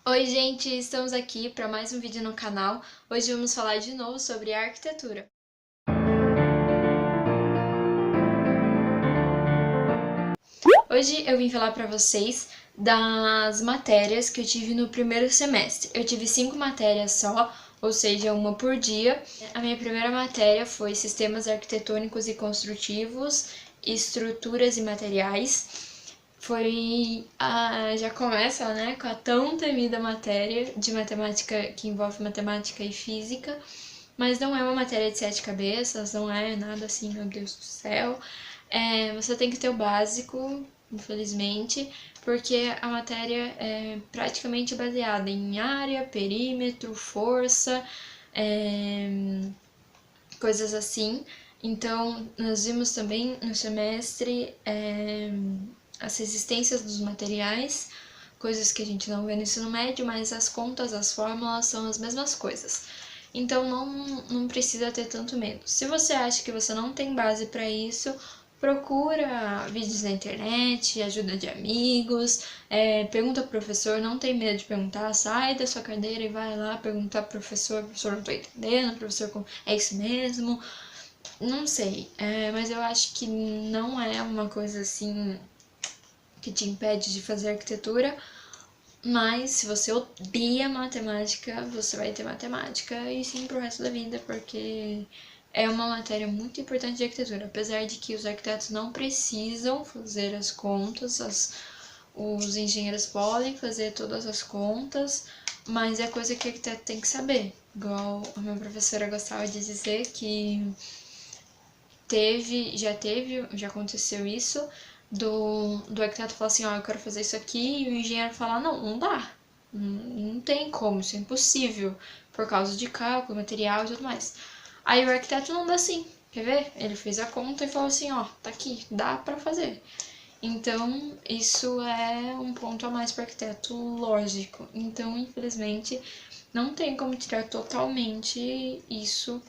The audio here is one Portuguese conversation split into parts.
Oi, gente, estamos aqui para mais um vídeo no canal. Hoje vamos falar de novo sobre arquitetura. Hoje eu vim falar para vocês das matérias que eu tive no primeiro semestre. Eu tive 5 matérias só, ou seja, uma por dia. A minha primeira matéria foi Sistemas Arquitetônicos e Construtivos, Estruturas e Materiais. Já começa, né, com a tão temida matéria de matemática que envolve matemática e física, mas não é uma matéria de 7 cabeças, não é nada assim, meu Deus do céu. Você tem que ter o básico, infelizmente, porque a matéria é praticamente baseada em área, perímetro, força, é, coisas assim. Então, nós vimos também no semestre as resistências dos materiais, coisas que a gente não vê no ensino médio, mas as contas, as fórmulas são as mesmas coisas. Então, não precisa ter tanto medo. Se você acha que você não tem base para isso, procura vídeos na internet, ajuda de amigos, pergunta pro professor, não tem medo de perguntar, sai da sua cadeira e vai lá perguntar pro professor, não tô entendendo, professor, é isso mesmo? Não sei, mas eu acho que não é uma coisa assim que te impede de fazer arquitetura, mas se você odeia matemática, você vai ter matemática e sim pro resto da vida, porque é uma matéria muito importante de arquitetura, apesar de que os arquitetos não precisam fazer as contas, os engenheiros podem fazer todas as contas, mas é coisa que o arquiteto tem que saber. Igual a minha professora gostava de dizer que já aconteceu isso, do arquiteto falar assim, ó, eu quero fazer isso aqui, e o engenheiro falar, não dá, não tem como, isso é impossível, por causa de cálculo, material e tudo mais. Aí o arquiteto não dá sim, quer ver? Ele fez a conta e falou assim, ó, tá aqui, dá pra fazer. Então, isso é um ponto a mais para o arquiteto lógico. Então, infelizmente, não tem como tirar totalmente isso.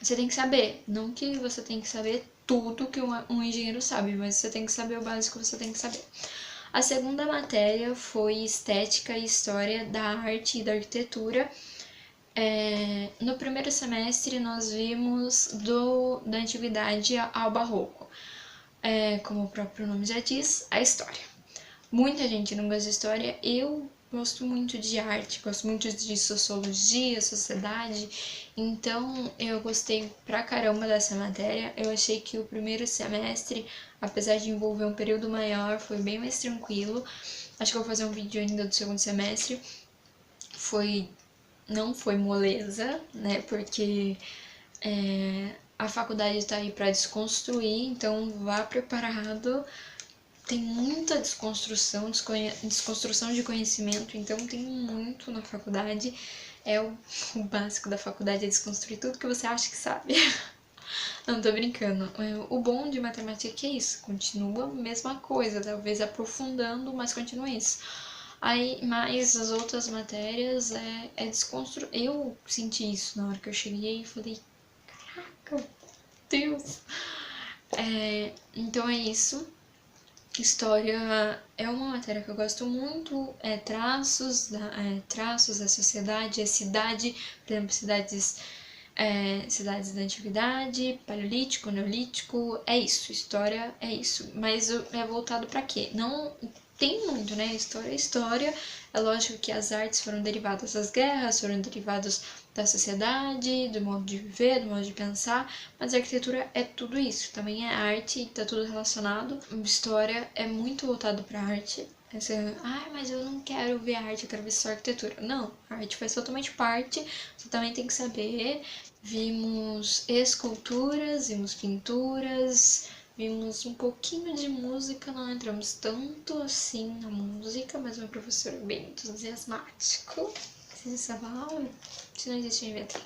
Você tem que saber, não que você tem que saber tudo que um engenheiro sabe, mas você tem que saber o básico, você tem que saber. A segunda matéria foi Estética e História da Arte e da Arquitetura. No primeiro semestre nós vimos da Antiguidade ao Barroco. Como o próprio nome já diz, a história. Muita gente não gosta de história, eu gosto muito de arte, gosto muito de sociologia, sociedade, então eu gostei pra caramba dessa matéria. Eu achei que o primeiro semestre, apesar de envolver um período maior, foi bem mais tranquilo. Acho que eu vou fazer um vídeo ainda do segundo semestre. Não foi moleza, né? Porque a faculdade tá aí pra desconstruir, então vá preparado. Tem muita desconstrução de conhecimento, então tem muito na faculdade. O básico da faculdade é desconstruir tudo que você acha que sabe. Não, tô brincando. O bom de matemática é que é isso, continua a mesma coisa, talvez aprofundando, mas continua isso. Aí, mais as outras matérias é desconstruir. Eu senti isso na hora que eu cheguei e falei, caraca, Deus. Então é isso. História é uma matéria que eu gosto muito, traços da sociedade, cidade, por exemplo, cidades da antiguidade, paleolítico, neolítico, é isso, história é isso, mas é voltado para quê? Não tem muito, né? História é história, é lógico que as artes foram derivadas das guerras, foram derivadas da sociedade, do modo de viver, do modo de pensar, mas a arquitetura é tudo isso, também é arte, tá tudo relacionado. História é muito voltado para arte. Mas eu não quero ver arte, eu quero ver só arquitetura. Não, a arte faz totalmente parte, você também tem que saber. Vimos esculturas, vimos pinturas, vimos um pouquinho de música, não entramos tanto assim na música, mas meu professor é bem entusiasmático. Existe essa palavra? Se não existe, eu inventei.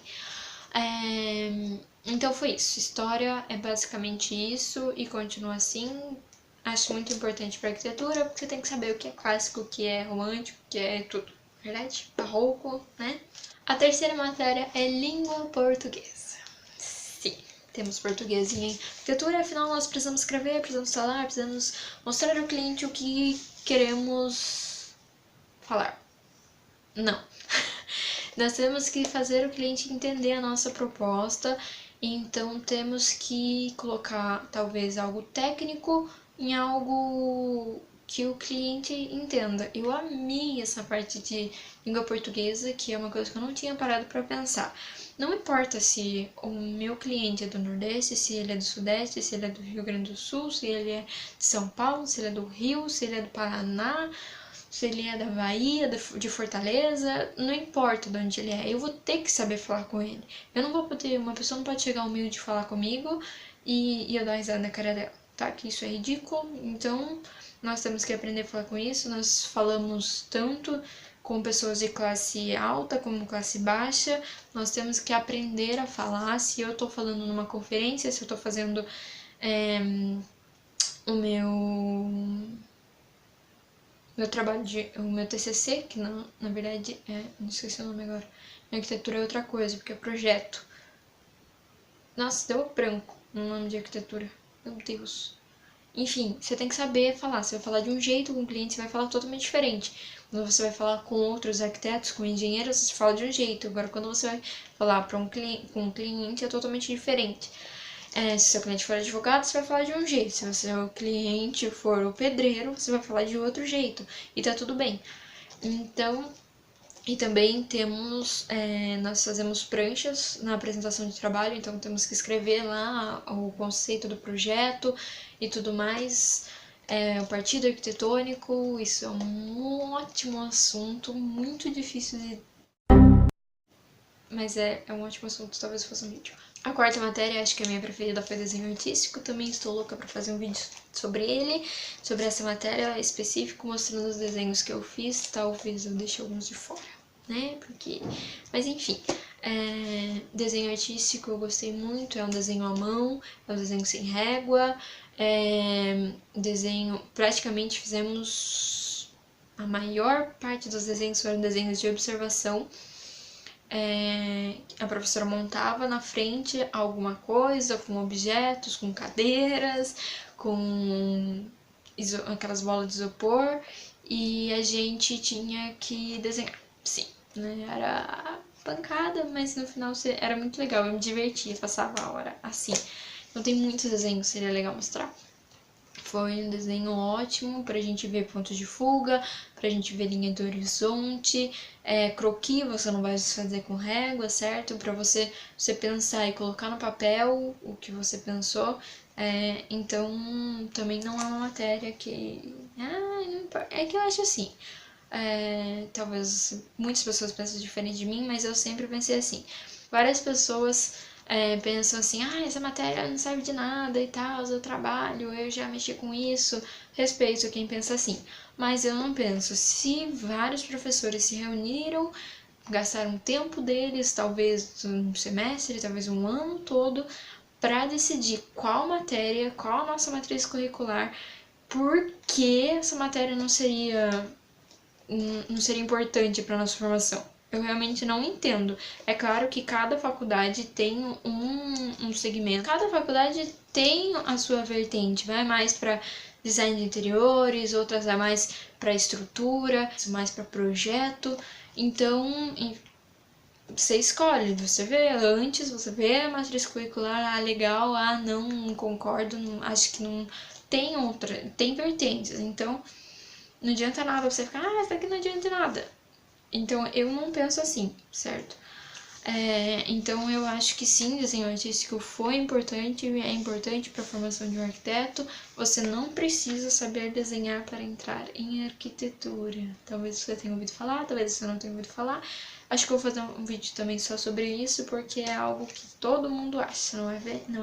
Então foi isso. História é basicamente isso e continua assim. Acho muito importante para arquitetura, porque você tem que saber o que é clássico, o que é romântico, o que é tudo. Verdade? Barroco, né? A terceira matéria é língua portuguesa. Sim, temos português em arquitetura, afinal nós precisamos escrever, precisamos falar, precisamos mostrar ao cliente o que queremos falar. Não. Nós temos que fazer o cliente entender a nossa proposta, então temos que colocar talvez algo técnico em algo que o cliente entenda. Eu amei essa parte de língua portuguesa, que é uma coisa que eu não tinha parado para pensar. Não importa se o meu cliente é do Nordeste, se ele é do Sudeste, se ele é do Rio Grande do Sul, se ele é de São Paulo, se ele é do Rio, se ele é do Paraná, se ele é da Bahia, de Fortaleza, não importa de onde ele é, eu vou ter que saber falar com ele. Eu não vou poder, uma pessoa não pode chegar humilde e falar comigo e eu dar risada na cara dela, tá? Que isso é ridículo, então nós temos que aprender a falar com isso. Nós falamos tanto com pessoas de classe alta como classe baixa, nós temos que aprender a falar. Se eu tô falando numa conferência, se eu tô fazendo o meu trabalho o meu TCC, que não, na verdade não esqueci o nome agora. Minha arquitetura é outra coisa, porque é projeto. Nossa, deu branco no nome de arquitetura. Meu Deus. Enfim, você tem que saber falar. Você vai falar de um jeito com o cliente, você vai falar totalmente diferente. Quando você vai falar com outros arquitetos, com engenheiros, você fala de um jeito. Agora, quando você vai falar com um cliente, é totalmente diferente. Se seu cliente for advogado, você vai falar de um jeito. Se o seu cliente for o pedreiro, você vai falar de outro jeito. E tá tudo bem. Então, e também nós fazemos pranchas na apresentação de trabalho, então temos que escrever lá o conceito do projeto e tudo mais. O partido arquitetônico, isso é um ótimo assunto, muito difícil de... Mas é um ótimo assunto, talvez fosse um vídeo. A quarta matéria, acho que a minha preferida, foi desenho artístico. Também estou louca para fazer um vídeo sobre ele, sobre essa matéria específica, mostrando os desenhos que eu fiz. Talvez eu deixe alguns de fora, né? Porque... Mas enfim, desenho artístico eu gostei muito. É um desenho à mão, é um desenho sem régua. Desenho... Praticamente fizemos... A maior parte dos desenhos foram desenhos de observação. A professora montava na frente alguma coisa, com objetos, com cadeiras, com aquelas bolas de isopor, e a gente tinha que desenhar. Sim, né? Era pancada, mas no final era muito legal, eu me divertia, passava a hora assim. Então tem muitos desenhos, seria legal mostrar. Foi um desenho ótimo pra gente ver pontos de fuga, pra gente ver linha do horizonte. Croquis você não vai fazer com régua, certo? Pra você pensar e colocar no papel o que você pensou. Então, também não é uma matéria que... não importa. É que eu acho assim... talvez muitas pessoas pensem diferente de mim, mas eu sempre pensei assim. Várias pessoas pensam assim, essa matéria não serve de nada e tal, eu trabalho, eu já mexi com isso. Respeito quem pensa assim, mas eu não penso. Se vários professores se reuniram, gastaram o tempo deles, talvez um semestre, talvez um ano todo, para decidir qual matéria, qual a nossa matriz curricular, por que essa matéria não seria importante para nossa formação. Eu realmente não entendo. É claro que cada faculdade tem um segmento. Cada faculdade tem a sua vertente. Vai mais para design de interiores, outras vai mais para estrutura, mais para projeto. Então, você escolhe, você vê antes, você vê a matriz curricular, legal, não concordo, acho que não tem outra, tem vertentes. Então, não adianta nada você ficar, isso daqui não adianta nada. Então, eu não penso assim, certo? Então, eu acho que sim, desenho artístico foi importante, é importante para a formação de um arquiteto. Você não precisa saber desenhar para entrar em arquitetura. Talvez você tenha ouvido falar, talvez você não tenha ouvido falar. Acho que eu vou fazer um vídeo também só sobre isso, porque é algo que todo mundo acha, não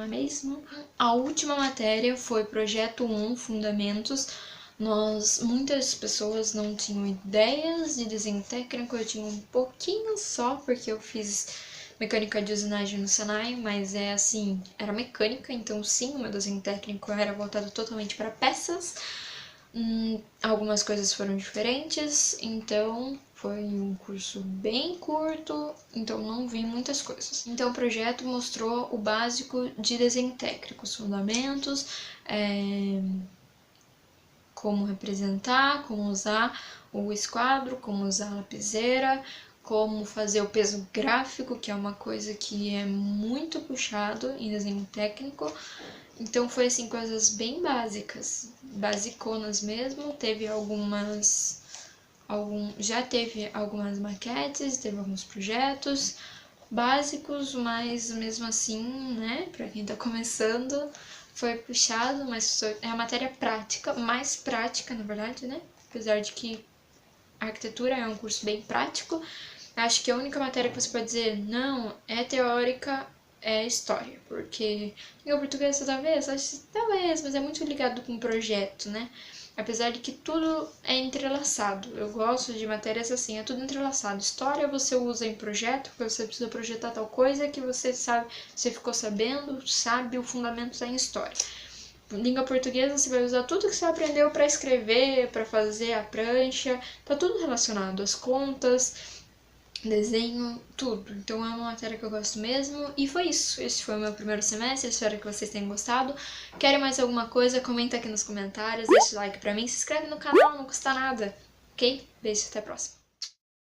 é mesmo? A última matéria foi Projeto 1, Fundamentos. Muitas pessoas não tinham ideias de desenho técnico, eu tinha um pouquinho só, porque eu fiz mecânica de usinagem no Senai, mas era mecânica, então sim, o meu desenho técnico era voltado totalmente para peças. Algumas coisas foram diferentes, então foi um curso bem curto, então não vi muitas coisas. Então o projeto mostrou o básico de desenho técnico, os fundamentos, como representar, como usar o esquadro, como usar a lapiseira, como fazer o peso gráfico, que é uma coisa que é muito puxado em desenho técnico. Então foi assim, coisas bem básicas, basiconas mesmo. Teve já teve algumas maquetes, teve alguns projetos básicos, mas mesmo assim, né, pra quem tá começando, foi puxado, mas é a matéria prática, mais prática, na verdade, né, apesar de que a arquitetura é um curso bem prático. Acho que a única matéria que você pode dizer não é teórica é história, porque língua portuguesa talvez, mas é muito ligado com projeto, né? Apesar de que tudo é entrelaçado. Eu gosto de matérias assim, é tudo entrelaçado. História você usa em projeto, porque você precisa projetar tal coisa que você sabe, você ficou sabendo, sabe o fundamento da história. Língua portuguesa você vai usar tudo que você aprendeu para escrever, para fazer a prancha, tá tudo relacionado, as contas, desenho, tudo. Então é uma matéria que eu gosto mesmo. E foi isso. Esse foi o meu primeiro semestre. Espero que vocês tenham gostado. Querem mais alguma coisa? Comenta aqui nos comentários. Deixa o like pra mim. Se inscreve no canal, não custa nada. Ok? Beijo, até a próxima.